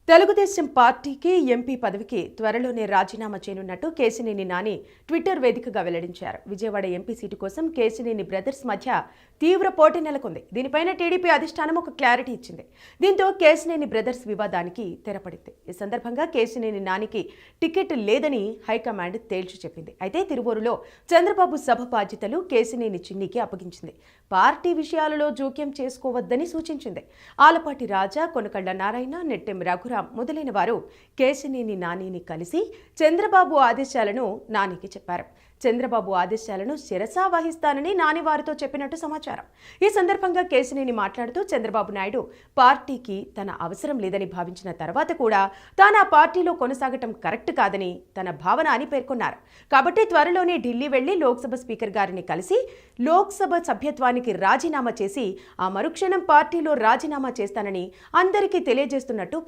తెలుగుదేశం పార్టీకి ఎంపీ పదవికి త్వరలోనే రాజీనామా చేయనున్నట్టు కేశినేని నాని ట్విట్టర్ వేదికగా వెల్లడించారు. విజయవాడ ఎంపీ సీటు కోసం కేశినేని బ్రదర్స్ మధ్య తీవ్ర పోటీ నెలకొంది. దీనిపైన టీడీపీ అధిష్టానం ఒక క్లారిటీ ఇచ్చింది. దీంతో కేశినేని బ్రదర్స్ వివాదానికి తెరపడింది. ఈ సందర్భంగా కేశినేని నానికి టికెట్ లేదని హైకమాండ్ తేల్చి చెప్పింది. అయితే తిరువూరులో చంద్రబాబు సభ బాధ్యతలు కేశినేని చిన్నికి అప్పగించింది. పార్టీ విషయాలలో జోక్యం చేసుకోవద్దని సూచించింది. ఆలపాటి రాజా, కొనకళ్ళ నారాయణ, నెట్టెం రఘురాం మొదలైన వారు కేశినేని నానిని కలిసి చంద్రబాబు ఆదేశాలను నానికి చెప్పారు. చంద్రబాబు ఆదేశాలను శిరసా వహిస్తానని నాని వారితో చెప్పినట్టు సమాచారం. ఈ సందర్భంగా కేశినేని మాట్లాడుతూ చంద్రబాబు నాయుడు పార్టీకి తన అవసరం లేదని భావించిన తర్వాత కూడా తాను ఆ పార్టీలో కొనసాగటం కరెక్ట్ కాదని తన భావన అని పేర్కొన్నారు. కాబట్టి త్వరలోనే ఢిల్లీ వెళ్లి లోక్సభ స్పీకర్ గారిని కలిసి లోక్సభ సభ్యత్వానికి రాజీనామా చేసి ఆ మరుక్షణం పార్టీలో రాజీనామా చేస్తానని అందరికీ తెలియజేస్తున్నట్టు